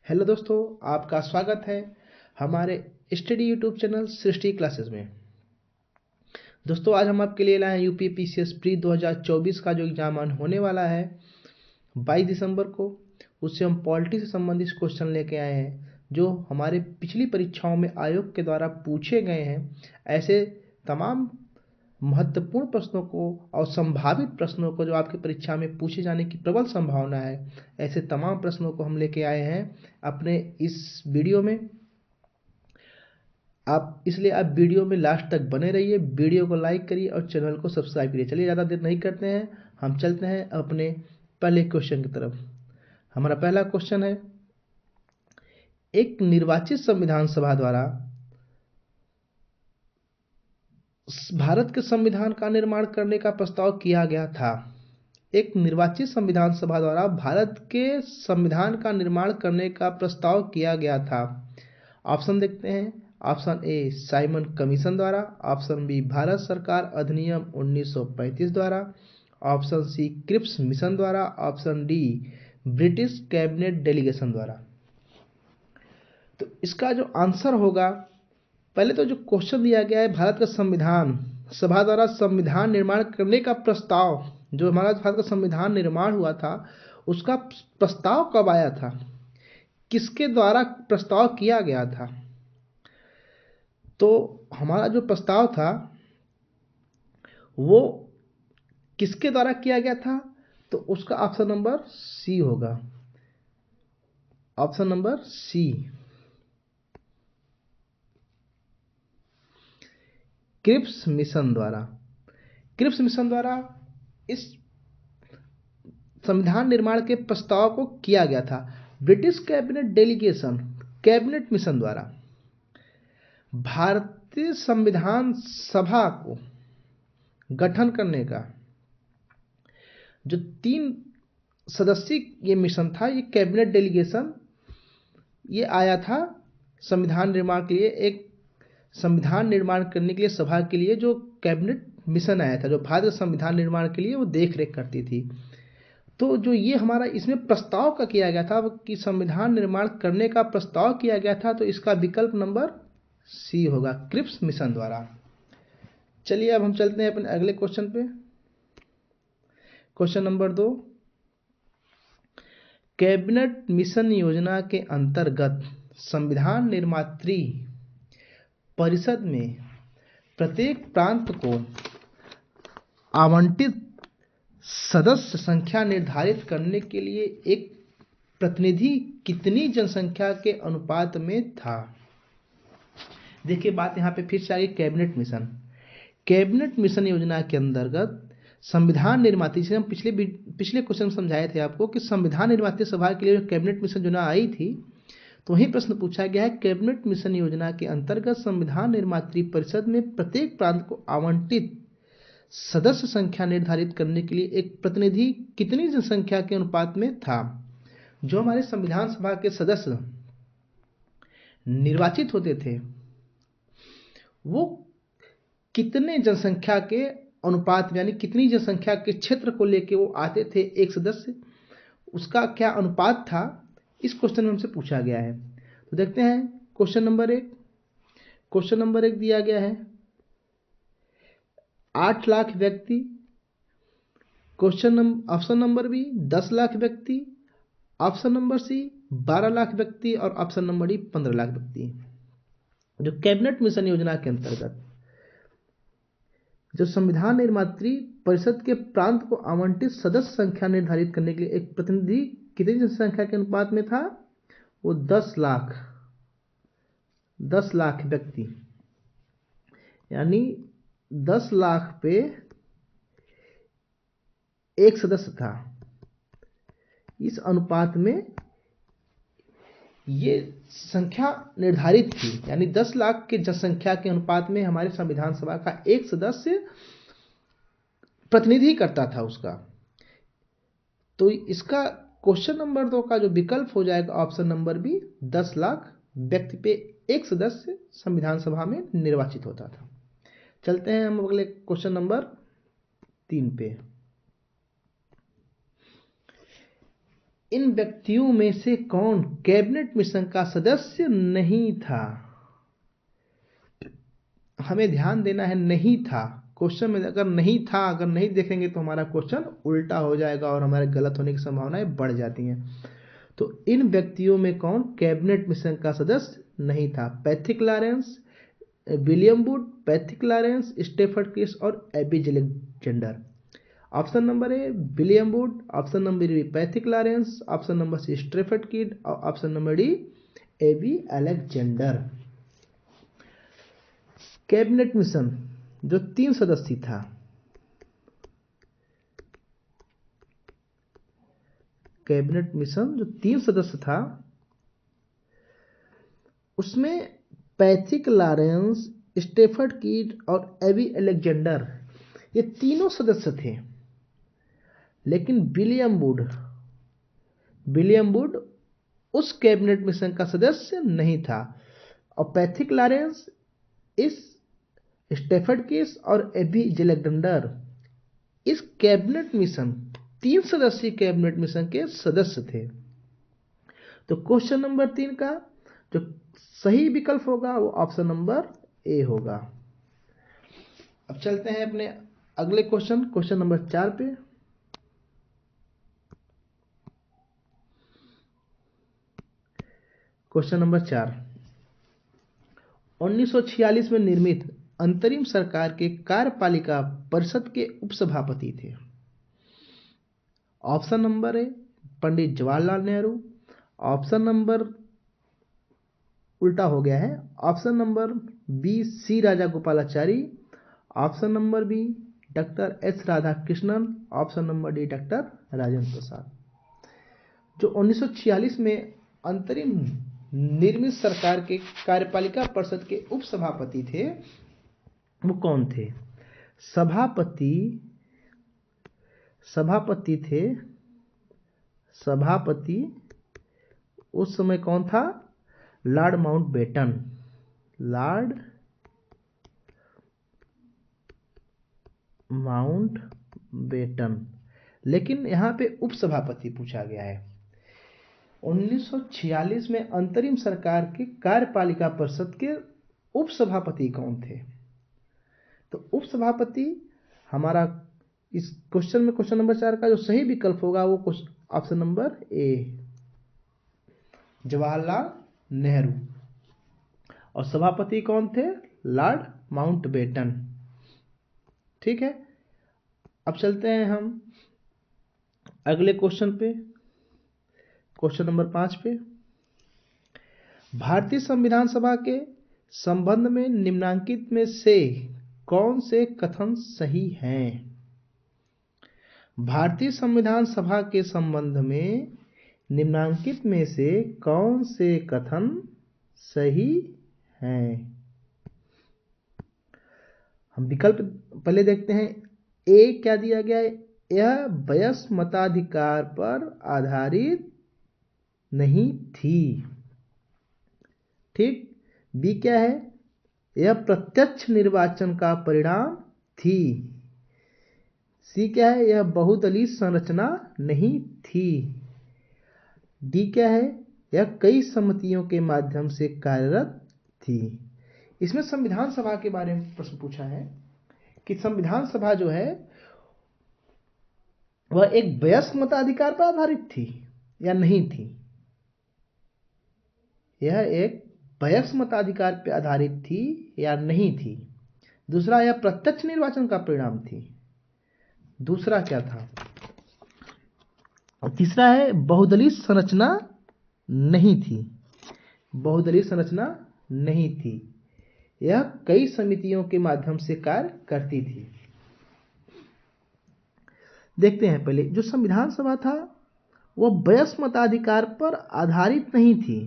Hello दोस्तों, आपका स्वागत है हमारे स्टडी यूट्यूब चैनल सृष्टि क्लासेस में। दोस्तों, आज हम आपके लिए लाए हैं यूपी पीसीएस प्री 2024 का जो एग्जाम होने वाला है 22 दिसंबर को। उससे हम पॉलिटी से संबंधित क्वेश्चन लेके आए हैं जो हमारे पिछली परीक्षाओं में आयोग के द्वारा पूछे गए हैं। ऐसे तमाम महत्वपूर्ण प्रश्नों को और संभावित प्रश्नों को जो आपकी परीक्षा में पूछे जाने की प्रबल संभावना है, ऐसे तमाम प्रश्नों को हम लेके आए हैं अपने इस वीडियो में। इसलिए आप वीडियो में लास्ट तक बने रहिए, वीडियो को लाइक करिए और चैनल को सब्सक्राइब करिए। चलिए, ज़्यादा देर नहीं करते हैं, हम चलते हैं अपने पहले क्वेश्चन की तरफ। हमारा पहला क्वेश्चन है, एक निर्वाचित संविधान सभा द्वारा भारत के संविधान का निर्माण करने का प्रस्ताव किया गया था। एक निर्वाचित संविधान सभा द्वारा भारत के संविधान का निर्माण करने का प्रस्ताव किया गया था। ऑप्शन देखते हैं। ऑप्शन ए साइमन कमीशन द्वारा, ऑप्शन बी भारत सरकार अधिनियम 1935 द्वारा, ऑप्शन सी क्रिप्स मिशन द्वारा, option D British cabinet delegation द्वारा। तो इसका जो आंसर होगा, पहले तो जो क्वेश्चन दिया गया है, भारत का संविधान सभा द्वारा संविधान निर्माण करने का प्रस्ताव, जो हमारा भारत का संविधान निर्माण हुआ था उसका प्रस्ताव कब आया था, किसके द्वारा प्रस्ताव किया गया था। तो हमारा जो प्रस्ताव था वो किसके द्वारा किया गया था, तो उसका ऑप्शन नंबर सी होगा। Option number C, Cripps Mission द्वारा। क्रिप्स मिशन द्वारा इस संविधान निर्माण के प्रस्ताव को किया गया था। British cabinet delegation, cabinet mission द्वारा भारतीय संविधान सभा को गठन करने का जो 3 सदस्यीय ये मिशन था, ये कैबिनेट डेलीगेशन ये आया था संविधान निर्माण के लिए। एक संविधान निर्माण करने के लिए सभा के लिए जो कैबिनेट मिशन आया था, जो भारत संविधान निर्माण के लिए वो देख रेख करती थी। तो जो ये हमारा इसमें प्रस्ताव का किया गया था कि संविधान निर्माण करने का प्रस्ताव किया गया था, तो इसका विकल्प नंबर सी होगा, क्रिप्स मिशन द्वारा। चलिए, अब हम चलते हैं अपने अगले क्वेश्चन पे। क्वेश्चन नंबर 2, कैबिनेट मिशन योजना के अंतर्गत संविधान निर्मात्री परिषद में प्रत्येक प्रांत को आवंटित सदस्य संख्या निर्धारित करने के लिए एक प्रतिनिधि कितनी जनसंख्या के अनुपात में था। देखिए, बात यहाँ पे फिर से आ गई कैबिनेट मिशन। कैबिनेट मिशन योजना के अंतर्गत संविधान निर्मात्री, से हम पिछले क्वेश्चन समझाए थे आपको कि संविधान निर्मात्री सभा के लिए जो कैबिनेट मिशन योजना आई थी, तो वही प्रश्न पूछा गया है, कैबिनेट मिशन योजना के अंतर्गत संविधान निर्मात्री परिषद में प्रत्येक प्रांत को आवंटित सदस्य संख्या निर्धारित करने के लिए एक प्रतिनिधि कितनी जनसंख्या के अनुपात में था। जो हमारे संविधान सभा के सदस्य निर्वाचित होते थे वो कितने जनसंख्या के अनुपात में, यानी कितनी जनसंख्या के क्षेत्र को लेके वो आते थे एक सदस्य, उसका क्या अनुपात था, इस क्वेश्चन में हमसे पूछा गया है। तो देखते हैं क्वेश्चन नंबर 1। क्वेश्चन नंबर 1 दिया गया है 8 लाख व्यक्ति। ऑप्शन नंबर बी 10 लाख व्यक्ति, ऑप्शन नंबर सी 12 लाख व्यक्ति और ऑप्शन नंबर डी 15 लाख व्यक्ति। जो कैबिनेट मिशन योजना के अंतर्गत जो संविधान निर्मात्री परिषद के प्रांत को आवंटित सदस्य संख्या निर्धारित करने के लिए एक प्रतिनिधि कितनी जनसंख्या के अनुपात में था, वो 10 लाख व्यक्ति, यानी 10 लाख पे एक सदस्य था। इस अनुपात में ये संख्या निर्धारित थी, यानी 10 लाख के जनसंख्या के अनुपात में हमारे संविधान सभा का एक सदस्य प्रतिनिधि करता था उसका। तो इसका क्वेश्चन नंबर 2 का जो विकल्प हो जाएगा ऑप्शन नंबर बी, 10 लाख व्यक्ति पे एक सदस्य संविधान सभा में निर्वाचित होता था। चलते हैं हम अगले क्वेश्चन नंबर 3 पे। इन व्यक्तियों में से कौन कैबिनेट मिशन का सदस्य नहीं था? हमें ध्यान देना है, नहीं था। क्वेश्चन में अगर नहीं था, अगर नहीं देखेंगे तो हमारा क्वेश्चन उल्टा हो जाएगा और हमारे गलत होने की संभावनाएं बढ़ जाती हैं। तो इन व्यक्तियों में कौन कैबिनेट मिशन का सदस्य नहीं था? Pethick Lawrence, William Wood, Pethick Lawrence, Stafford Cripps और A B Alexander. Option number A William Wood, option number B Pethick Lawrence, option number C Stafford Kidd और option number D A B Alexander. Cabinet mission जो 3 सदस्य था, cabinet mission जो 3 सदस्य था, उसमें Pethick Lawrence, Stafford Kidd और एबी अलेक्जेंडर ये तीनों सदस्य थे। लेकिन विलियम वुड उस कैबिनेट मिशन का सदस्य नहीं था और पैथिक लॉरेंस, इस स्टेफर्ड किस और एबी अलेक्जेंडर इस कैबिनेट मिशन 3 सदस्यीय कैबिनेट मिशन के सदस्य थे। तो क्वेश्चन नंबर 3 का जो सही विकल्प होगा वो ऑप्शन नंबर ए होगा। अब चलते हैं अपने अगले क्वेश्चन नंबर 4 पे। क्वेश्चन नंबर 4, 1946 में निर्मित अंतरिम सरकार के कार्यपालिका परिषद के उपसभापति थे। Option number A Pandit Jawaharlal Nehru, option number उल्टा हो गया है, option number B C Rajagopalachari, option number B doctor S Radhakrishnan, option number D doctor Rajendra Prasad. जो 1946 में अंतरिम निर्मित सरकार के कार्यपालिका परिषद के उपसभापति थे वो कौन थे? सभापति उस समय कौन था? Lord Mountbatten. लेकिन यहां पे उपसभापति पूछा गया है। 1946 में अंतरिम सरकार के कार्यपालिका परिषद के उपसभापति कौन थे? तो उपसभापति हमारा इस क्वेश्चन में क्वेश्चन नंबर 4 का जो सही विकल्प होगा वो ऑप्शन नंबर ए जवाहरलाल नेहरू। और सभापति कौन थे? Lord Mountbatten. ठीक है, अब चलते हैं हम अगले क्वेश्चन पे, क्वेश्चन नंबर 5 पे। भारतीय संविधान सभा के संबंध में निम्नलिखित में से कौन से कथन सही हैं? भारतीय संविधान सभा के संबंध में निम्नलिखित में से कौन से कथन सही हैं? हम विकल्प पहले देखते हैं। ए क्या दिया गया है? यह वयस्क मताधिकार पर आधारित नहीं थी। ठीक। बी क्या है? यह प्रत्यक्ष निर्वाचन का परिणाम थी। सी क्या है? यह बहुदलीय संरचना नहीं थी। डी क्या है? यह कई समितियों के माध्यम से कार्यरत थी। इसमें संविधान सभा के बारे में प्रश्न पूछा है कि संविधान सभा जो है वह एक वयस्क मताधिकार पर आधारित थी या नहीं थी। यह एक वयस्क मताधिकार पर आधारित थी या नहीं थी। दूसरा, यह प्रत्यक्ष निर्वाचन का परिणाम थी। दूसरा क्या था? और तीसरा है बहुदलीय संरचना नहीं थी। बहुदलीय संरचना नहीं थी। यह कई समितियों के माध्यम से कार्य करती थी। देखते हैं पहले, जो संविधान सभा था वह वयस्क मताधिकार पर आधारित नहीं थी।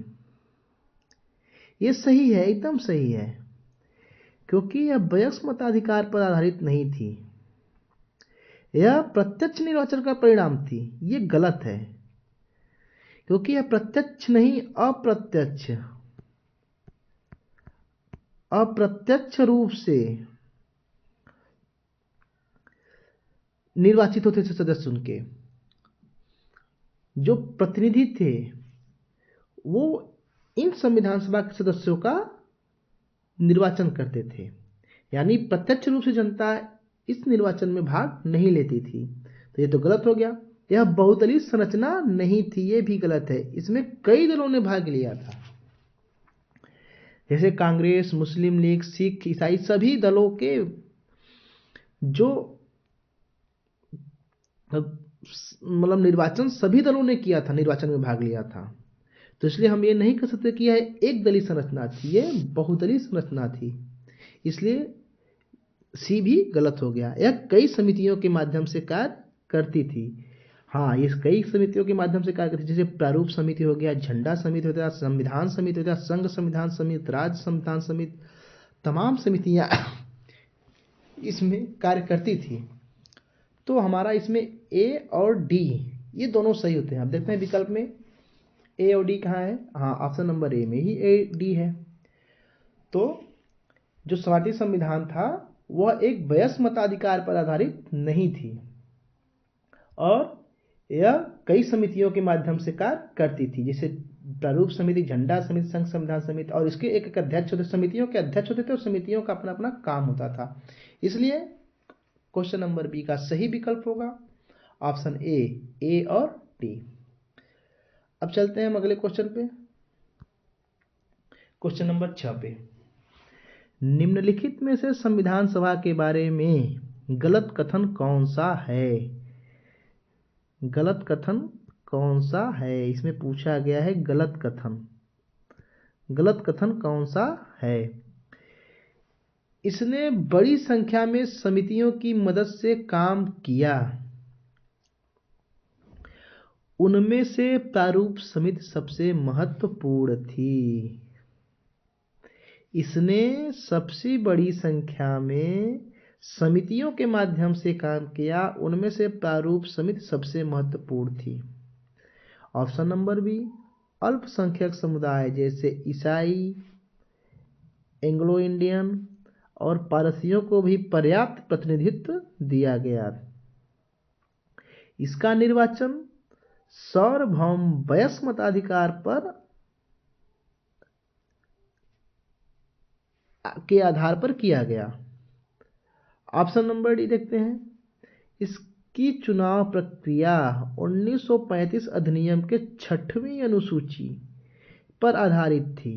यह सही है, एकदम सही है, क्योंकि यह वयस्क मताधिकार पर आधारित नहीं थी। यह प्रत्यक्ष निर्वाचन का परिणाम थी। यह गलत है, क्योंकि यह प्रत्यक्ष नहीं अप्रत्यक्ष रूप से निर्वाचित होते थे सदस्य उनके। जो प्रतिनिधि थे वो इन संविधान सभा के सदस्यों का निर्वाचन करते थे, यानी प्रत्यक्ष रूप से जनता इस निर्वाचन में भाग नहीं लेती थी। तो ये तो गलत हो गया। यह बहुदलीय संरचना नहीं थी, ये भी गलत है। इसमें कई दलों ने भाग लिया था, जैसे कांग्रेस, मुस्लिम लीग, सिख, ईसाई, सभी दलों के जो मतलब निर्वाचन सभी दलों ने किया था, निर्वाचन में भाग लिया था। तो इसलिए हम ये नहीं कह सकते कि यह एक दलीय संरचना थी, ये बहुदलीय संरचना थी। इसलिए सी भी गलत हो गया। यह कई समितियों के माध्यम से कार्य करती थी। हाँ, ये कई समितियों के माध्यम से कार्य करती थी, जैसे प्रारूप समिति हो गया, झंडा समिति हो गया, संविधान समिति हो गया, संघ संविधान समिति, राज्य संविधान समिति, तमाम समितियां इसमें कार्य करती थी। तो हमारा इसमें ए और डी ये दोनों सही होते हैं। अब देखते हैं विकल्प में ए और डी कहाँ है। हाँ, ऑप्शन नंबर ए में ही ए डी है। तो जो स्वाति संविधान था वह एक वयस्क मताधिकार पर आधारित नहीं थी और यह कई समितियों के माध्यम से कार्य करती थी, जैसे प्रारूप समिति, झंडा समिति, संघ संविधान समिति, और इसके एक एक अध्यक्ष होते, समितियों के अध्यक्ष होते थे और समितियों का अपना अपना काम होता था। इसलिए क्वेश्चन नंबर बी का सही विकल्प होगा ऑप्शन ए और डी। अब चलते हैं हम अगले क्वेश्चन पे, क्वेश्चन नंबर 6 पे। निम्नलिखित में से संविधान सभा के बारे में गलत कथन कौन सा है? गलत कथन कौन सा है, इसमें पूछा गया है गलत कथन। गलत कथन कौन सा है? इसने बड़ी संख्या में समितियों की मदद से काम किया, उनमें से प्रारूप समिति सबसे महत्वपूर्ण थी। इसने सबसे बड़ी संख्या में समितियों के माध्यम से काम किया, उनमें से प्रारूप समिति सबसे महत्वपूर्ण थी। ऑप्शन नंबर बी, अल्पसंख्यक समुदाय जैसे ईसाई, एंग्लो इंडियन और पारसियों को भी पर्याप्त प्रतिनिधित्व दिया गया। इसका निर्वाचन सार्वभौम वयस्क मताधिकार पर के आधार पर किया गया। ऑप्शन नंबर डी देखते हैं। इसकी चुनाव प्रक्रिया 1935 अधिनियम के 6वीं अनुसूची पर आधारित थी।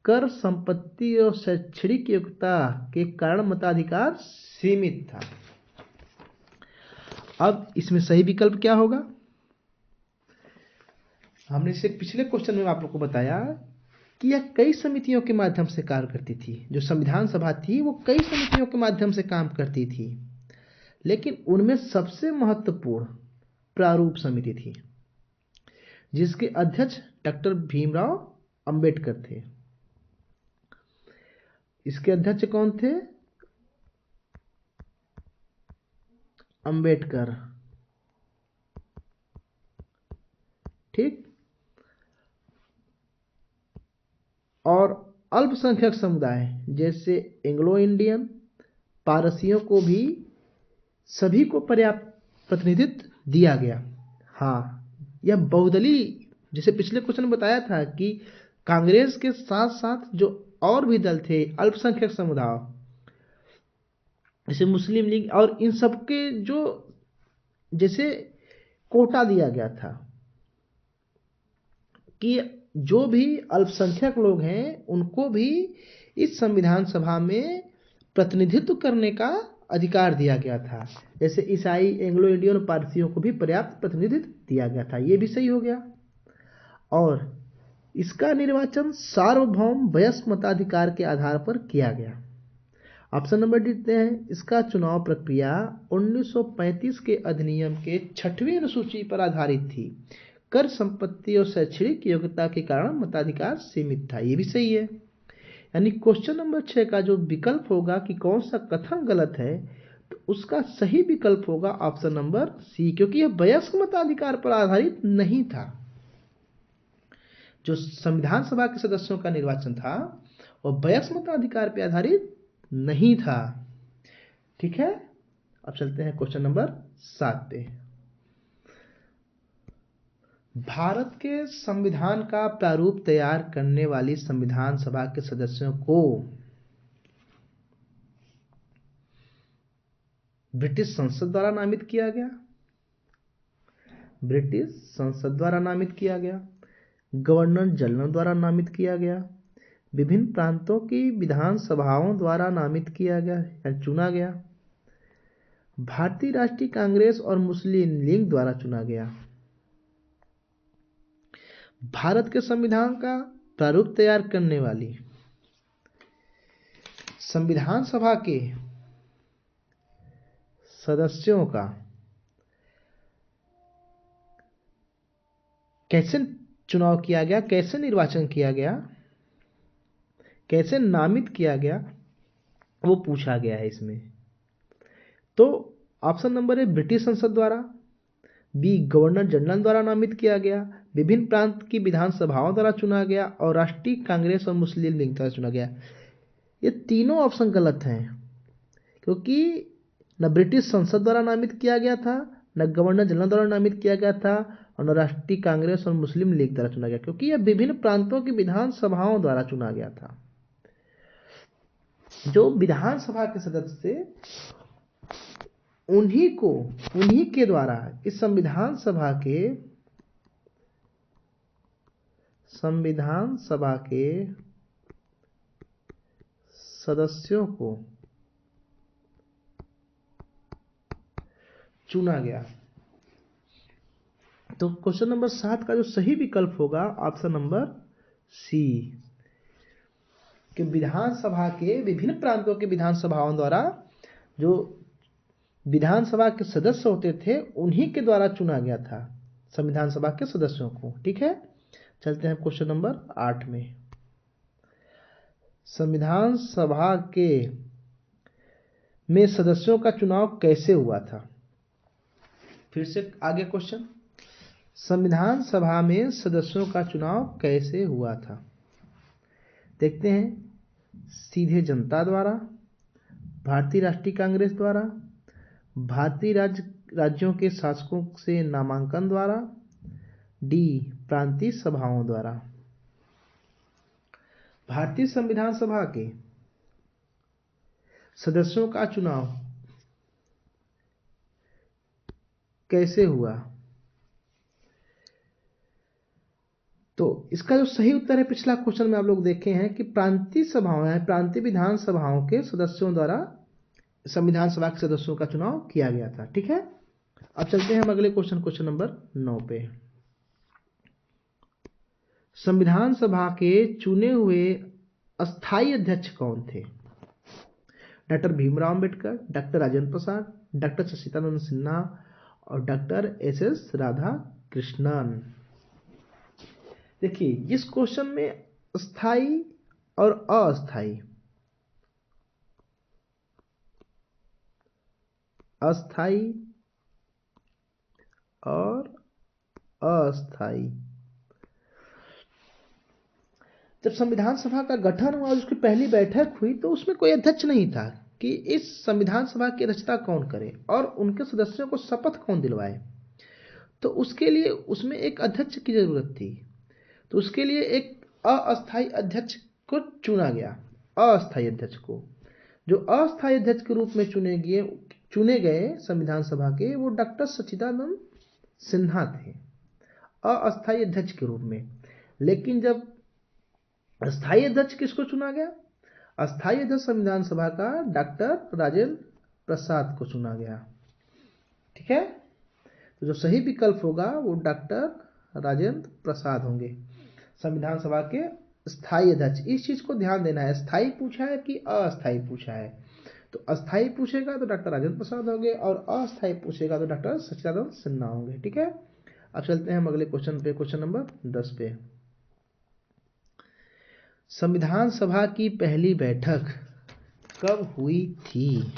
कर, संपत्ति और शैक्षणिक योग्यता के कारण मताधिकार सीमित था। अब इसमें सही विकल्प क्या होगा? हमने इसे पिछले क्वेश्चन में आप लोग को बताया कि यह कई समितियों के माध्यम से कार्य करती थी। जो संविधान सभा थी वो कई समितियों के माध्यम से काम करती थी, लेकिन उनमें सबसे महत्वपूर्ण प्रारूप समिति थी, जिसके अध्यक्ष डॉक्टर भीमराव अंबेडकर थे। इसके अध्यक्ष कौन थे? अंबेडकर। ठीक। और अल्पसंख्यक समुदाय जैसे एंग्लो इंडियन, पारसियों को भी सभी को पर्याप्त प्रतिनिधित्व दिया गया। हाँ, यह बहुदलीय, जैसे पिछले क्वेश्चन में बताया था कि कांग्रेस के साथ साथ जो और भी दल थे अल्पसंख्यक समुदाय जैसे मुस्लिम लीग, और इन सबके जो जैसे कोटा दिया गया था कि जो भी अल्पसंख्यक लोग हैं उनको भी इस संविधान सभा में प्रतिनिधित्व करने का अधिकार दिया गया था। जैसे ईसाई, एंग्लो इंडियन और पारसियों को भी पर्याप्त प्रतिनिधित्व दिया गया था। ये भी सही हो गया। और इसका निर्वाचन सार्वभौम वयस्क मताधिकार के आधार पर किया गया। ऑप्शन नंबर देते हैं। इसका चुनाव प्रक्रिया 1935 के अधिनियम के 6वीं अनुसूची पर आधारित थी। कर, संपत्ति और शैक्षणिक योग्यता के कारण मताधिकार सीमित था। ये भी सही है। यानी क्वेश्चन नंबर 6 का जो विकल्प होगा कि कौन सा कथन गलत है, तो उसका सही विकल्प होगा ऑप्शन नंबर सी, क्योंकि यह वयस्क मताधिकार पर आधारित नहीं था। जो संविधान सभा के सदस्यों का निर्वाचन था वह वयस्क मताधिकार पर आधारित नहीं था। ठीक है। अब चलते हैं क्वेश्चन नंबर 7 पे। भारत के संविधान का प्रारूप तैयार करने वाली संविधान सभा के सदस्यों को ब्रिटिश संसद द्वारा नामित किया गया। ब्रिटिश संसद द्वारा नामित किया गया, गवर्नर जनरल द्वारा नामित किया गया, विभिन्न प्रांतों की विधानसभाओं द्वारा नामित किया गया या चुना गया, भारतीय राष्ट्रीय कांग्रेस और मुस्लिम लीग द्वारा चुना गया। भारत के संविधान का प्रारूप तैयार करने वाली संविधान सभा के सदस्यों का कैसे चुनाव किया गया, कैसे निर्वाचन किया गया, कैसे नामित किया गया, वो पूछा गया है इसमें। तो ऑप्शन नंबर ए ब्रिटिश संसद द्वारा, बी गवर्नर जनरल द्वारा नामित किया गया, विभिन्न प्रांत की विधानसभाओं द्वारा चुना गया और राष्ट्रीय कांग्रेस और मुस्लिम लीग द्वारा चुना गया। ये तीनों ऑप्शन गलत हैं, क्योंकि न ब्रिटिश संसद द्वारा नामित किया गया था, न गवर्नर जनरल द्वारा नामित किया गया था और न राष्ट्रीय कांग्रेस और मुस्लिम लीग द्वारा चुना गया, क्योंकि यह विभिन्न प्रांतों की विधानसभाओं द्वारा चुना गया था। जो विधानसभा के सदस्य थे उन्हीं के द्वारा इस संविधान सभा के सदस्यों को चुना गया। तो क्वेश्चन नंबर 7 का जो सही विकल्प होगा ऑप्शन नंबर सी, कि विधानसभा के विभिन्न प्रांतों के विधानसभाओं द्वारा जो विधानसभा के सदस्य होते थे उन्हीं के द्वारा चुना गया था संविधान सभा के सदस्यों को। ठीक है, चलते हैं क्वेश्चन नंबर 8 में। संविधान सभा के में सदस्यों का चुनाव कैसे हुआ था? फिर से आगे क्वेश्चन, संविधान सभा में सदस्यों का चुनाव कैसे हुआ था? देखते हैं, सीधे जनता द्वारा, भारतीय राष्ट्रीय कांग्रेस द्वारा, भारतीय राज्यों के शासकों से नामांकन द्वारा, डी प्रांतीय सभाओं द्वारा। भारतीय संविधान सभा के सदस्यों का चुनाव कैसे हुआ? तो इसका जो सही उत्तर है, पिछला क्वेश्चन में आप लोग देखे हैं कि प्रांतीय सभाओं या प्रांतीय विधान सभाओं के सदस्यों द्वारा संविधान सभा के सदस्यों का चुनाव किया गया था। ठीक है, अब चलते हैं हम अगले क्वेश्चन नंबर 9 पे। संविधान सभा के चुने हुए अस्थायी अध्यक्ष कौन थे? डॉक्टर भीमराव अंबेडकर, डॉक्टर राजेंद्र प्रसाद, डॉक्टर सच्चिदानंद सिन्हा और डॉक्टर एस राधा कृष्णन। देखिए, इस क्वेश्चन में स्थायी और अस्थायी और अस्थायी, जब संविधान सभा का गठन हुआ और उसकी पहली बैठक हुई तो उसमें कोई अध्यक्ष नहीं था कि इस संविधान सभा की रचना कौन करे और उनके सदस्यों को शपथ कौन दिलवाए। तो उसके लिए उसमें एक अध्यक्ष की जरूरत थी, तो उसके लिए एक अस्थायी अध्यक्ष को चुना गया। अस्थायी अध्यक्ष को, जो अस्थायी अध्यक्ष के रूप में चुने गए संविधान सभा के, वो डॉक्टर सच्चिदानंद सिन्हा थे अस्थायी अध्यक्ष के रूप में। लेकिन जब अस्थायी अध्यक्ष किसको चुना गया? अस्थायी अध्यक्ष संविधान सभा का डॉक्टर राजेंद्र प्रसाद को चुना गया। ठीक है, तो जो सही विकल्प होगा वो डॉक्टर राजेंद्र प्रसाद होंगे संविधान सभा के स्थायी अध्यक्ष। इस चीज को ध्यान देना है, स्थायी पूछा है कि अस्थायी पूछा है। तो अस्थायी पूछेगा तो डॉक्टर राजेंद्र प्रसाद होंगे और अस्थायी पूछेगा तो डॉक्टर सच्चिदानंद सिन्हा होंगे। ठीक है, अब चलते हैं हम अगले क्वेश्चन पे, क्वेश्चन नंबर 10 पे। संविधान सभा की पहली बैठक कब हुई थी?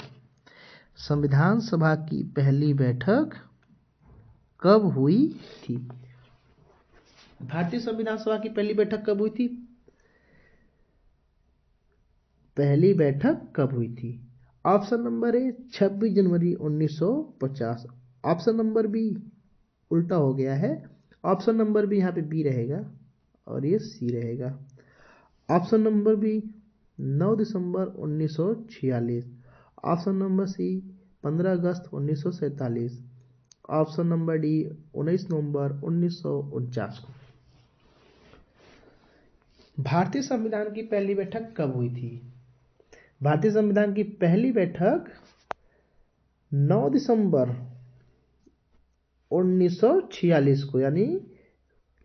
संविधान सभा की पहली बैठक कब हुई थी? भारतीय संविधान सभा की पहली बैठक कब हुई थी? पहली बैठक कब हुई थी? ऑप्शन नंबर ए 26 जनवरी 1950, ऑप्शन नंबर बी उल्टा हो गया है, ऑप्शन नंबर भी यहाँ पे बी रहेगा और ये सी रहेगा। ऑप्शन नंबर बी 9 दिसंबर 1946। ऑप्शन नंबर सी 15 अगस्त 1947। ऑप्शन नंबर डी 19 नवंबर 1949 को। भारतीय संविधान की पहली बैठक कब हुई थी? भारतीय संविधान की पहली बैठक 9 दिसंबर 1946 को, यानी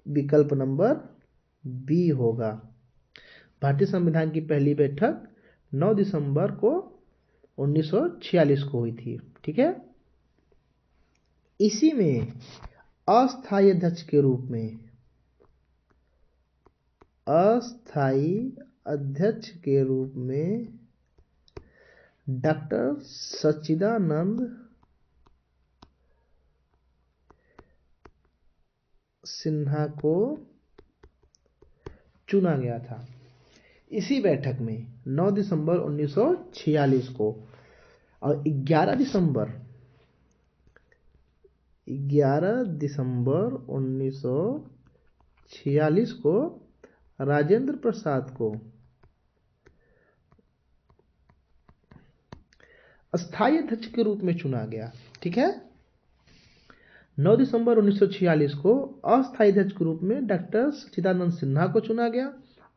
विकल्प नंबर बी होगा। भारतीय संविधान की पहली बैठक 9 दिसंबर को 1946 को हुई थी। ठीक है। इसी में अस्थायी अध्यक्ष के रूप में डॉक्टर सच्चिदानंद सिन्हा को चुना गया था। इसी बैठक में 9 दिसंबर 1946 को और 11 दिसंबर 1946 को राजेंद्र प्रसाद को अस्थायी अध्यक्ष के रूप में चुना गया। ठीक है। 9 दिसंबर 1946 को अस्थायी अध्यक्ष के रूप में डॉक्टर सच्चिदानंद सिन्हा को चुना गया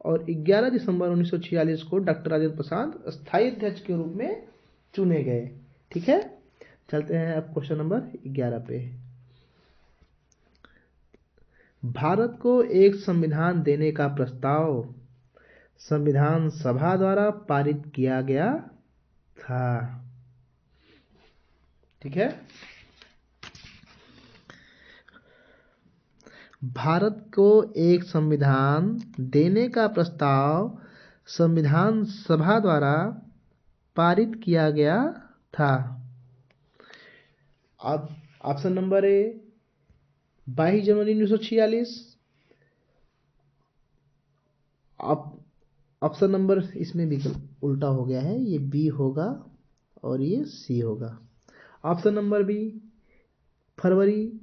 और 11 दिसंबर 1946 को डॉक्टर राजेंद्र प्रसाद अस्थायी अध्यक्ष के रूप में चुने गए। ठीक है। चलते हैं अब क्वेश्चन नंबर 11 पे। भारत को एक संविधान देने का प्रस्ताव संविधान सभा द्वारा पारित किया गया था। ठीक है। भारत को एक संविधान देने का प्रस्ताव संविधान सभा द्वारा पारित किया गया था। अब ऑप्शन नंबर ए 22 जनवरी 1946। ऑप्शन नंबर इसमें भी उल्टा हो गया है, ये बी होगा और ये सी होगा। ऑप्शन नंबर बी फरवरी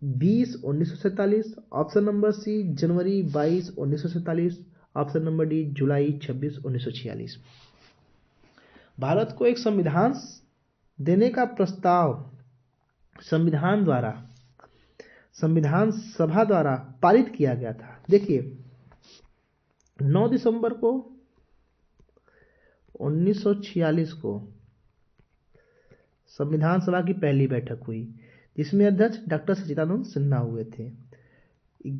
20 1947। ऑप्शन नंबर सी जनवरी 22 1947। ऑप्शन नंबर डी जुलाई 26 1946। भारत को एक संविधान देने का प्रस्ताव संविधान सभा द्वारा पारित किया गया था। देखिए 9 दिसंबर को 1946 को संविधान सभा की पहली बैठक हुई जिसमें अध्यक्ष डॉक्टर सच्चिदानंद सिन्हा हुए थे।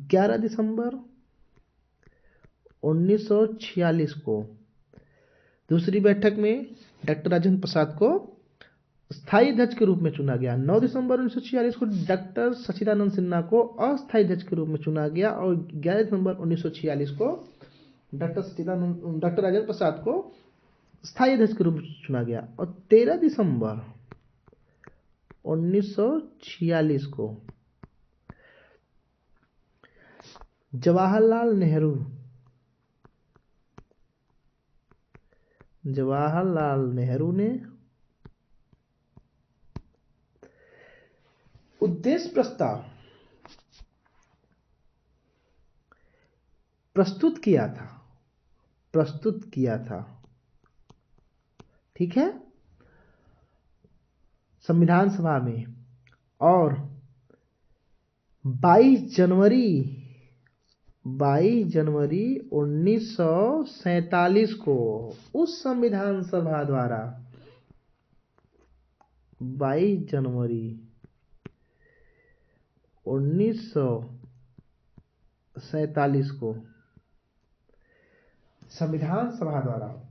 11 दिसंबर 1946 को दूसरी बैठक में डॉक्टर राजेंद्र प्रसाद को स्थायी अध्यक्ष के रूप में चुना गया। 9 दिसंबर 1946 को डॉक्टर सच्चिदानंद सिन्हा को अस्थायी अध्यक्ष के रूप में चुना गया और 11 दिसंबर 1946 को डॉक्टर राजेंद्र प्रसाद को स्थायी अध्यक्ष के रूप में चुना गया और 13 दिसंबर 1946 को जवाहरलाल नेहरू ने उद्देश्य प्रस्ताव प्रस्तुत किया था। ठीक है, संविधान सभा में और 22 जनवरी 1947 को उस संविधान सभा द्वारा 22 जनवरी 1947 को संविधान सभा द्वारा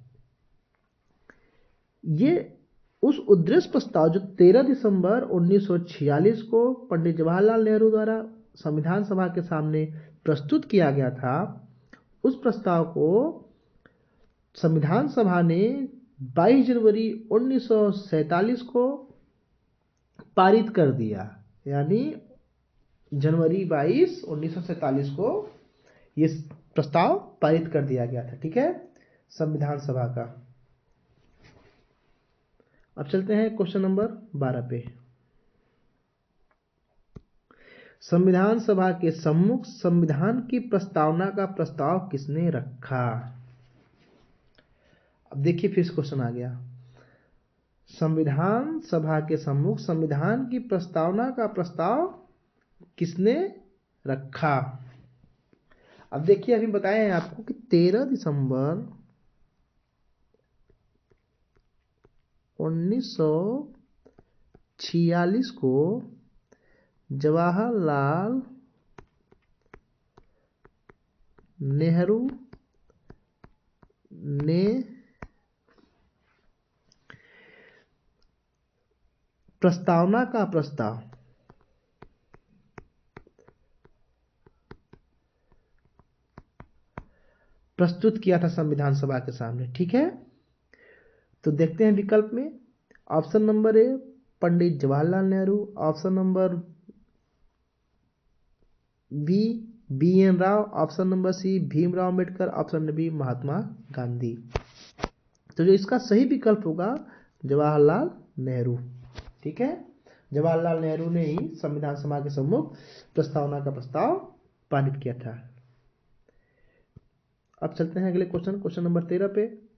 ये उस उद्देश्य प्रस्ताव जो 13 दिसंबर 1946 को पंडित जवाहरलाल नेहरू द्वारा संविधान सभा के सामने प्रस्तुत किया गया था, उस प्रस्ताव को संविधान सभा ने 22 जनवरी 1947 को पारित कर दिया। यानी जनवरी 22 1947 को ये प्रस्ताव पारित कर दिया गया था। ठीक है, संविधान सभा का। अब चलते हैं क्वेश्चन नंबर 12 पे। संविधान सभा के सम्मुख संविधान की प्रस्तावना का प्रस्ताव किसने रखा? अब देखिए फिर क्वेश्चन आ गया, संविधान सभा के सम्मुख संविधान की प्रस्तावना का प्रस्ताव किसने रखा? अब देखिए अभी बताए हैं आपको कि 13 दिसंबर 1946 को जवाहरलाल नेहरू ने प्रस्तावना का प्रस्ताव प्रस्तुत किया था संविधान सभा के सामने। ठीक है, तो देखते हैं विकल्प में। Option number A Pandit Jawaharlal Nehru, option number B BN Rao, option number C Bhimrao Ambedkar, option number B Mahatma Gandhi. तो जो इसका सही विकल्प होगा जवाहरलाल नेहरू। ठीक है, जवाहरलाल नेहरू ने ही संविधान सभा के सम्मुख प्रस्तावना का प्रस्ताव पारित किया था। अब चलते हैं अगले क्वेश्चन नंबर 13 पे।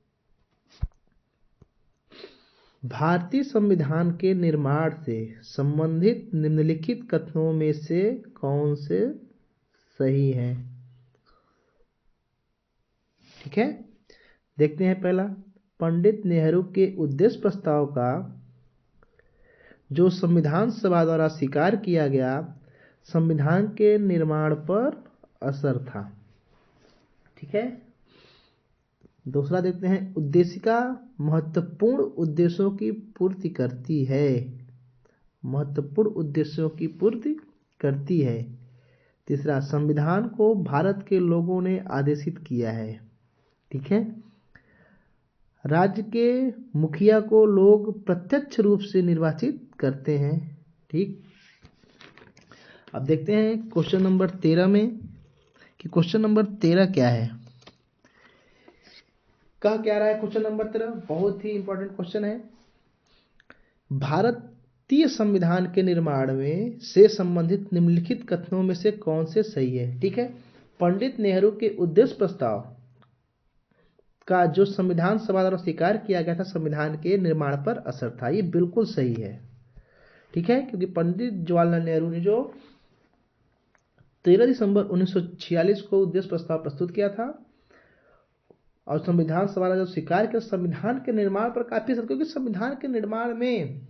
भारतीय संविधान के निर्माण से संबंधित निम्नलिखित कथनों में से कौन से सही हैं? ठीक है, देखते हैं। पहला, पंडित नेहरू के उद्देश्य प्रस्ताव का जो संविधान सभा द्वारा स्वीकार किया गया संविधान के निर्माण पर असर था। ठीक है, दूसरा देखते हैं, उद्देशिका महत्वपूर्ण उद्देश्यों की पूर्ति करती है। महत्वपूर्ण उद्देश्यों की पूर्ति करती है। तीसरा, संविधान को भारत के लोगों ने आदेशित किया है। ठीक है, राज्य के मुखिया को लोग प्रत्यक्ष रूप से निर्वाचित करते हैं। ठीक, अब देखते हैं क्वेश्चन नंबर 13 में कि क्वेश्चन नंबर 13 क्या है। कह क्या रहा है क्वेश्चन नंबर 13? बहुत ही इंपॉर्टेंट क्वेश्चन है। भारतीय संविधान के निर्माण में से संबंधित निम्नलिखित कथनों में से कौन से सही है? ठीक है, पंडित नेहरू के उद्देश्य प्रस्ताव का जो संविधान सभा द्वारा स्वीकार किया गया था संविधान के निर्माण पर असर था, ये बिल्कुल सही है। ठीक है, क्योंकि पंडित जवाहरलाल नेहरू ने जो 13 दिसंबर 1946 को उद्देश्य प्रस्ताव प्रस्तुत किया था और संविधान सभा ने जो स्वीकार किया संविधान के निर्माण पर काफी असर, क्योंकि संविधान के निर्माण में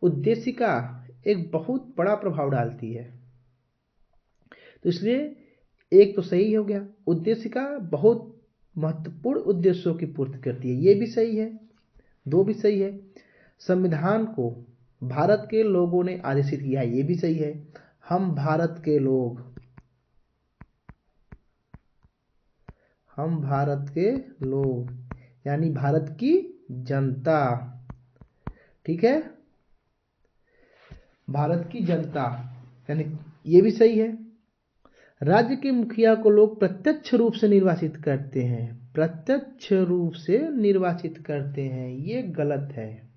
उद्देशिका एक बहुत बड़ा प्रभाव डालती है। तो इसलिए एक तो सही हो गया, उद्देशिका बहुत महत्वपूर्ण उद्देश्यों की पूर्ति करती है, ये भी सही है। दो भी सही है। संविधान को भारत के लोगों ने आदेशित किया है, ये भी सही है। हम भारत के लोग, हम भारत के लोग यानी भारत की जनता। ठीक है, भारत की जनता यानी ये भी सही है। राज्य के मुखिया को लोग प्रत्यक्ष रूप से निर्वाचित करते हैं। प्रत्यक्ष रूप से निर्वाचित करते हैं, ये गलत है।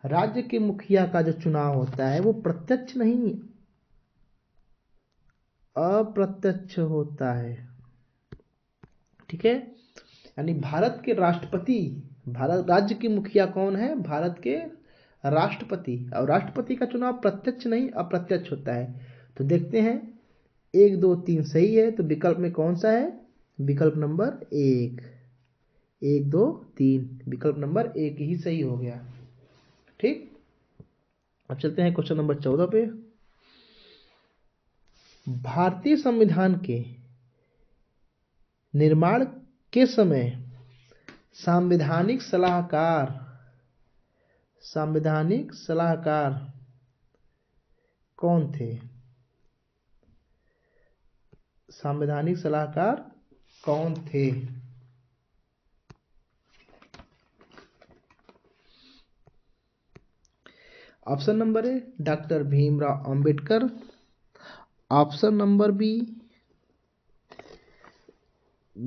राज्य के मुखिया का जो चुनाव होता है वो प्रत्यक्ष नहीं अप्रत्यक्ष होता है। ठीक है, यानी भारत के राष्ट्रपति, भारत राज्य के मुखिया कौन है? भारत के राष्ट्रपति, और राष्ट्रपति का चुनाव प्रत्यक्ष नहीं अप्रत्यक्ष होता है। तो देखते हैं 1 2 3 सही है, तो विकल्प में कौन सा है? विकल्प नंबर 1। 1 2 3 विकल्प नंबर 1 ही सही हो गया। ठीक, अब चलते हैं क्वेश्चन नंबर 14 पे। भारतीय संविधान के निर्माण के समय संवैधानिक सलाहकार कौन थे? संवैधानिक सलाहकार कौन थे? Option number A doctor Bhimrao Ambedkar, option number B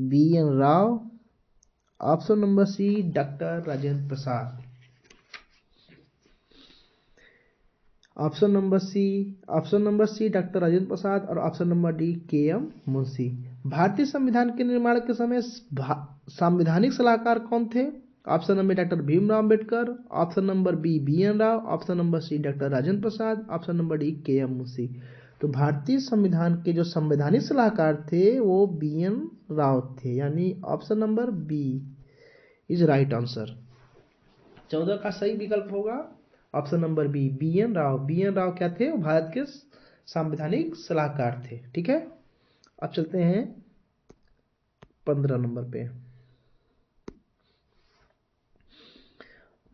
BN Rao, option number C doctor Rajendra Prasad. Option number C doctor Rajendra Prasad और option number D K M Munshi. भारतीय संविधान के निर्माण के समय संवैधानिक सलाहकार कौन थे? Option number doctor Bhimrao Ambedkar, option number B B N Rao, option number C doctor Rajendra Prasad, option number D K M Munshi. तो भारतीय संविधान के जो संवैधानिक सलाहकार थे वो बी एन राव थे, यानी option number B is right answer. 14 का सही विकल्प होगा option number B B N Rau. B N Rau क्या थे? वो भारत के संवैधानिक सलाहकार थे। ठीक है, अब चलते हैं 15 नंबर पे।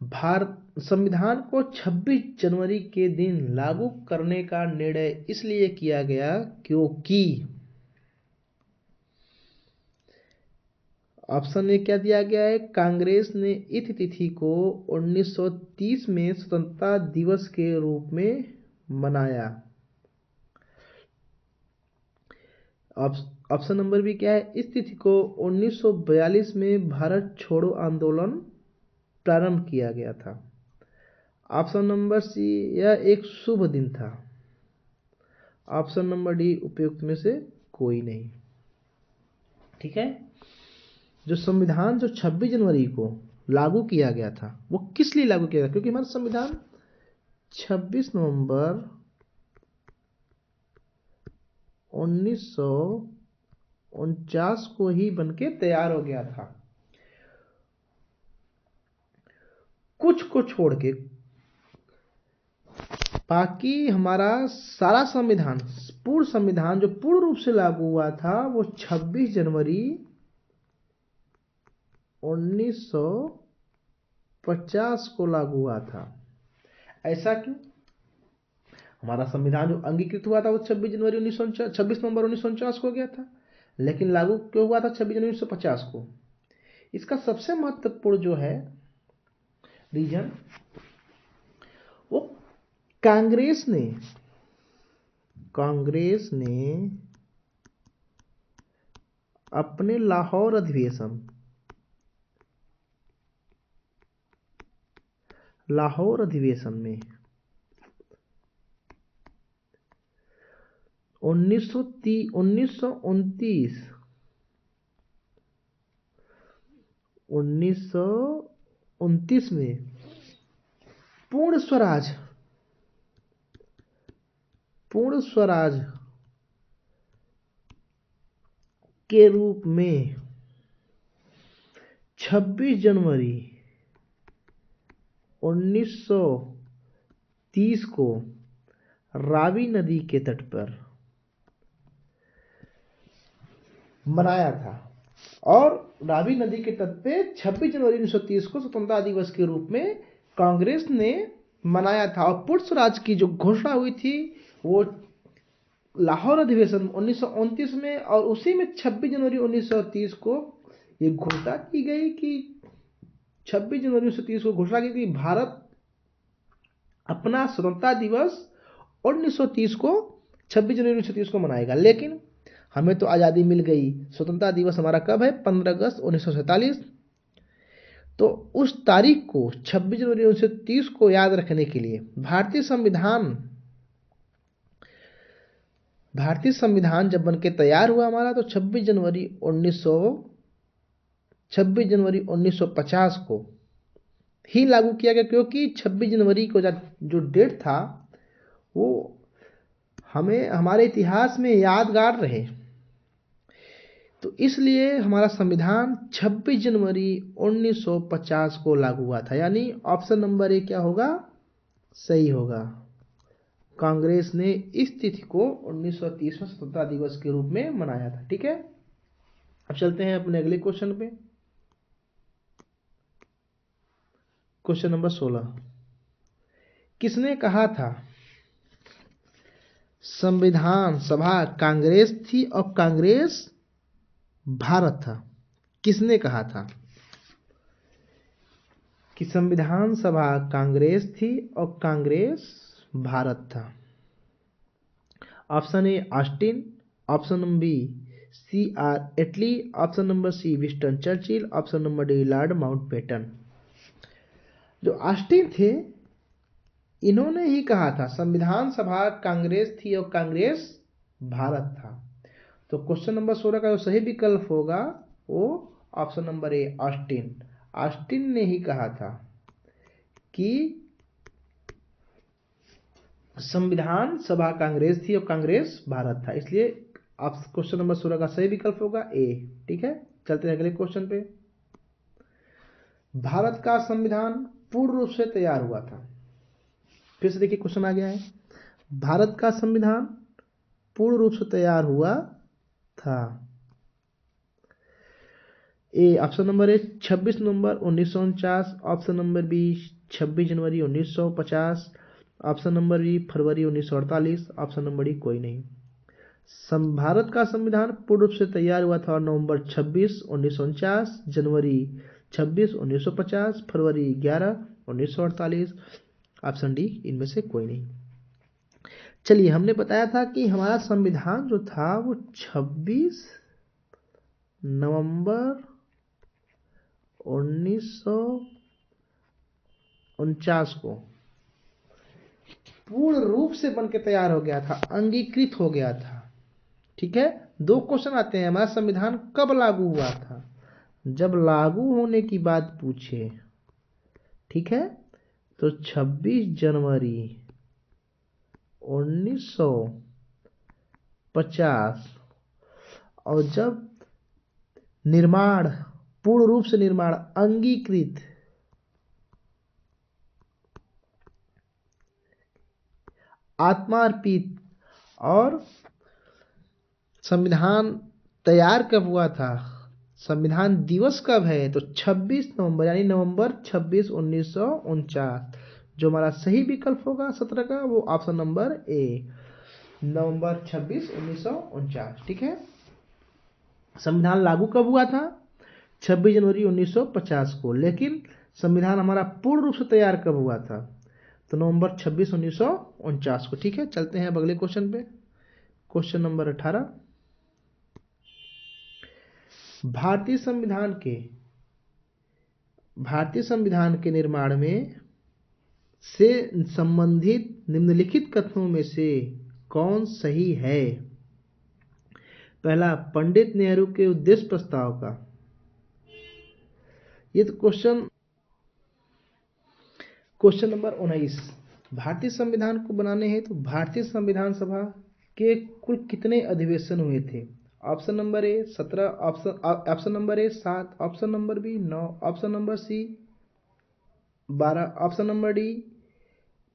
भारत संविधान को 26 जनवरी के दिन लागू करने का निर्णय इसलिए किया गया क्योंकि ऑप्शन में क्या दिया गया है? कांग्रेस ने इस तिथि को 1930 में स्वतंत्रता दिवस के रूप में मनाया। ऑप्शन नंबर बी क्या है? इस तिथि को 1942 में भारत छोड़ो आंदोलन प्रारंभ किया गया था। ऑप्शन नंबर सी यह एक शुभ दिन था। ऑप्शन नंबर डी उपयुक्त में से कोई नहीं। ठीक है, जो संविधान जो 26 जनवरी को लागू किया गया था वो किस लिए लागू किया गया? क्योंकि हमारा संविधान 26 नवंबर 1949 को ही बनके तैयार हो गया था। कुछ को छोड़ के बाकी हमारा सारा संविधान, पूर्ण संविधान जो पूर्ण रूप से लागू हुआ था वो 26 जनवरी 1950 को लागू हुआ था। ऐसा क्यों? हमारा संविधान जो अंगीकृत हुआ था वो 26 नवंबर 1949 को गया था, लेकिन लागू क्यों हुआ था 26 जनवरी 1950 को? इसका सबसे महत्वपूर्ण जो है रीजन, वो कांग्रेस ने अपने लाहौर अधिवेशन में 1929 में पूर्ण स्वराज के रूप में 26 जनवरी 1930 को रावी नदी के तट पर मनाया था। और रावी नदी के तट पे 26 जनवरी 1930 को स्वतंत्रता दिवस के रूप में कांग्रेस ने मनाया था। और पूर्ण स्वराज की जो घोषणा हुई थी वो लाहौर अधिवेशन 1929 में, और उसी में 26 जनवरी 1930 को ये घोषणा की गई कि 26 जनवरी 1930 को घोषणा की कि भारत अपना स्वतंत्रता दिवस 1930 को 26 जनवरी 1930 को मनाएगा। लेकिन हमें तो आज़ादी मिल गई। स्वतंत्रता दिवस हमारा कब है? 15 अगस्त 1947। तो उस तारीख को 26 जनवरी 1930 को याद रखने के लिए भारतीय संविधान जब बनके तैयार हुआ हमारा, तो 26 जनवरी 1950 को ही लागू किया गया, क्योंकि 26 जनवरी को जो डेट था वो हमें हमारे इतिहास में यादगार रहे। तो इसलिए हमारा संविधान 26 जनवरी 1950 को लागू हुआ था, यानी ऑप्शन नंबर ए क्या होगा? सही होगा। कांग्रेस ने इस तिथि को 1930 में स्वतंत्रता दिवस के रूप में मनाया था। ठीक है, अब चलते हैं अपने अगले क्वेश्चन पे। क्वेश्चन नंबर 16, किसने कहा था संविधान सभा कांग्रेस थी और कांग्रेस भारत था? किसने कहा था कि संविधान सभा कांग्रेस थी और कांग्रेस भारत था? Option A Austin, option number B C R Attlee, option number C Winston Churchill, option number D Lord Mountbatten. जो ऑस्टिन थे इन्होंने ही कहा था। संविधान सभा कांग्रेस थी और कांग्रेस भारत था। तो क्वेश्चन नंबर 16 का जो सही विकल्प होगा वो ऑप्शन नंबर ए, ऑस्टिन। ऑस्टिन ने ही कहा था कि संविधान सभा कांग्रेस थी और कांग्रेस भारत था, इसलिए आप क्वेश्चन नंबर 16 का सही विकल्प होगा ए। ठीक है, चलते हैं अगले क्वेश्चन पे। भारत का संविधान पूर्ण रूप से तैयार हुआ था। फिर से देखिए क्वेश्चन आ गया है, भारत का संविधान पूर्ण रूप से तैयार हुआ था। A option number A 26 November 1949, option number B 26 जनवरी 1950, ऑप्शन नंबर बी फरवरी 1948, ऑप्शन नंबर डी कोई नहीं। भारत का संविधान पूर्ण रूप से तैयार हुआ था नवंबर 26 1949, जनवरी 26 1950, फरवरी 11 1948, ऑप्शन डी इनमें से कोई नहीं। चलिए, हमने बताया था कि हमारा संविधान जो था वो 26 नवंबर 1949 को पूर्ण रूप से बनके तैयार हो गया था, अंगीकृत हो गया था। ठीक है, दो क्वेश्चन आते हैं, हमारा संविधान कब लागू हुआ था? जब लागू होने की बात पूछे, ठीक है, तो 26 जनवरी 1950, और जब निर्माण पूर्ण रूप से निर्माण अंगीकृत आत्मार्पित और संविधान तैयार कब हुआ था, संविधान दिवस कब है, तो 26 नवंबर, यानी नवंबर 26 1949। जो हमारा सही विकल्प होगा 17 का वो ऑप्शन नंबर ए, नवंबर 26 1949। ठीक है, संविधान लागू कब हुआ था? 26 जनवरी 1950 को। लेकिन संविधान हमारा पूर्ण रूप से तैयार कब हुआ था? तो नवंबर 26 1949 को। ठीक है, चलते हैं अब अगले क्वेश्चन पे। क्वेश्चन नंबर 18, भारतीय संविधान के निर्माण में से संबंधित निम्नलिखित कथनों में से कौन सही है? पहला, पंडित नेहरू के उद्देश्य प्रस्ताव का। ये तो क्वेश्चन नंबर 19, भारतीय संविधान को बनाने हेतु भारतीय संविधान सभा के कुल कितने अधिवेशन हुए थे? Option number A 17, option number A 7, option number B 9, option number C 12, option number D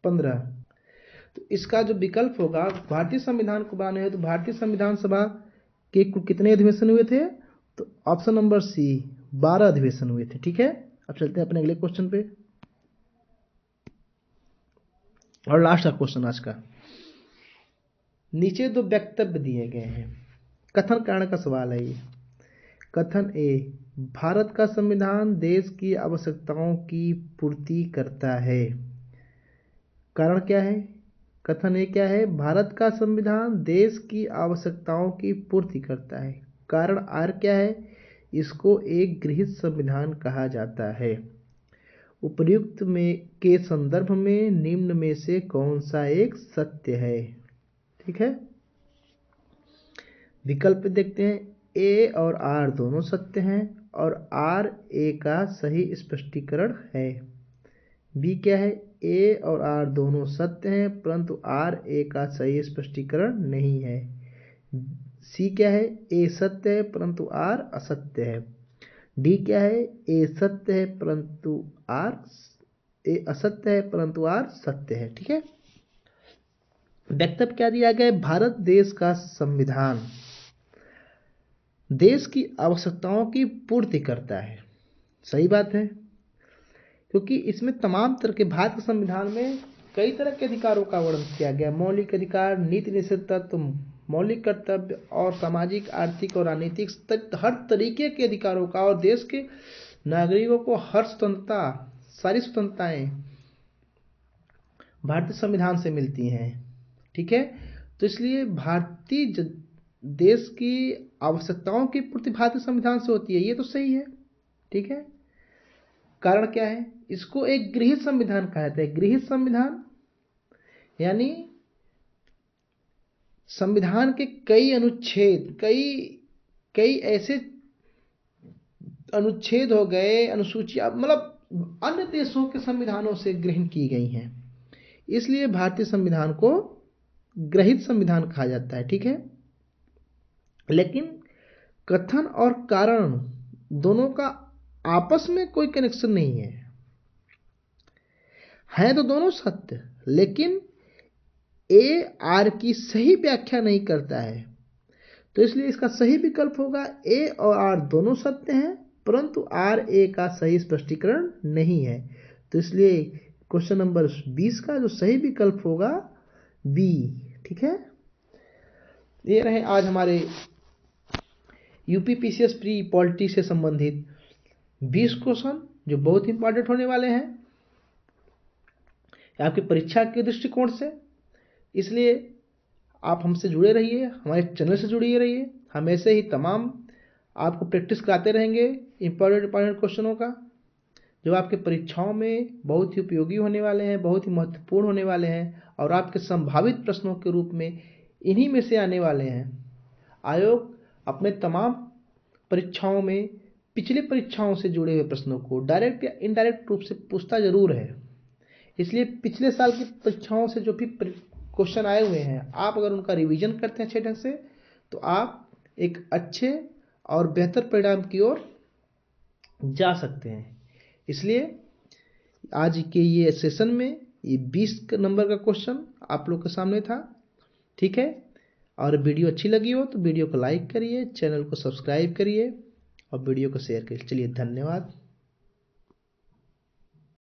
15। तो इसका जो विकल्प होगा, भारतीय संविधान को बनाने हेतु भारतीय संविधान सभा के कुल कितने अधिवेशन हुए थे? तो ऑप्शन नंबर सी 12 अधिवेशन हुए थे। ठीक है, अब चलते हैं अपने अगले क्वेश्चन पे, और लास्ट का क्वेश्चन आज का। नीचे दो वक्तव्य दिए गए हैं, कथन कारण का सवाल है ये। कथन ए, भारत का संविधान देश की आवश्यकताओं की पूर्ति करता है। कारण क्या है? कथन ए क्या है? भारत का संविधान देश की आवश्यकताओं की पूर्ति करता है। कारण आर क्या है? इसको एक गृहीत संविधान कहा जाता है। उपर्युक्त में के संदर्भ में निम्न में से कौन सा एक सत्य है? ठीक है, विकल्प देखते हैं, ए और आर दोनों सत्य हैं और आर ए का सही स्पष्टीकरण है। बी क्या है? ए और आर दोनों सत्य हैं परंतु आर ए का सही स्पष्टीकरण नहीं है। सी क्या है? ए सत्य है परंतु आर असत्य है। डी क्या है? ए सत्य है परंतु आर असत्य है परंतु आर सत्य है। ठीक है, वक्तव्य क्या दिया गया है? भारत देश का संविधान देश की आवश्यकताओं की पूर्ति करता है। सही बात है, क्योंकि इसमें तमाम तरह के भारत के संविधान में कई तरह के अधिकारों का वर्णन किया गया। मौलिक अधिकार, नीति निषेध तत्व, मौलिक कर्तव्य और सामाजिक, आर्थिक और राजनीतिक हर तरीके के अधिकारों का, और देश के नागरिकों को हर स्वतंत्रता, सारी स्वतंत्रताएं भारतीय संविधान से मिलती हैं। ठीक है, तो इसलिए भारतीय देश की आवश्यकताओं की पूर्ति भारतीय संविधान से होती है, ये तो सही है। ठीक है, कारण क्या है? इसको एक गृहीत संविधान कहा जाता है। गृहीत संविधान यानी संविधान के कई अनुच्छेद, कई ऐसे अनुच्छेद हो गए, अनुसूचियां, मतलब अन्य देशों के संविधानों से ग्रहण की गई हैं। इसलिए भारतीय संविधान को ग्रहित संविधान कहा जाता है। ठीक है, लेकिन कथन और कारण दोनों का आपस में कोई कनेक्शन नहीं है तो दोनों सत्य, लेकिन ए आर की सही व्याख्या नहीं करता है, तो इसलिए इसका सही विकल्प होगा ए और आर दोनों सत्य हैं, परंतु आर ए का सही स्पष्टीकरण नहीं है। तो इसलिए क्वेश्चन नंबर 20 का जो सही विकल्प होगा बी। ठीक है, ये रहे आज हमारे यूपीपीसीएस प्री पॉलिटी से संबंधित 20 क्वेश्चन जो बहुत इंपॉर्टेंट होने वाले हैं आपकी परीक्षा के दृष्टिकोण से। इसलिए आप हमसे जुड़े रहिए, हमारे चैनल से जुड़े रहिए। हम ऐसे ही तमाम आपको प्रैक्टिस कराते रहेंगे इंपॉर्टेंट क्वेश्चनों का, जो आपके परीक्षाओं में बहुत ही उपयोगी होने वाले हैं, बहुत ही महत्वपूर्ण होने वाले हैं और आपके संभावित प्रश्नों के रूप में इन्हीं में से आने वाले हैं। आयोग अपने तमाम परीक्षाओं में पिछली परीक्षाओं से जुड़े हुए प्रश्नों को डायरेक्ट या इनडायरेक्ट रूप से पूछता जरूर है। इसलिए पिछले साल की परीक्षाओं से जो भी क्वेश्चन आए हुए हैं, आप अगर उनका रिवीजन करते हैं अच्छे ढंग से, तो आप एक अच्छे और बेहतर परिणाम की ओर जा सकते हैं। इसलिए आज के ये सेशन में ये 20 नंबर का क्वेश्चन आप लोग के सामने था। ठीक है, और वीडियो अच्छी लगी हो तो वीडियो को लाइक करिए, चैनल को सब्सक्राइब करिए और वीडियो को शेयर करिए। चलिए, धन्यवाद।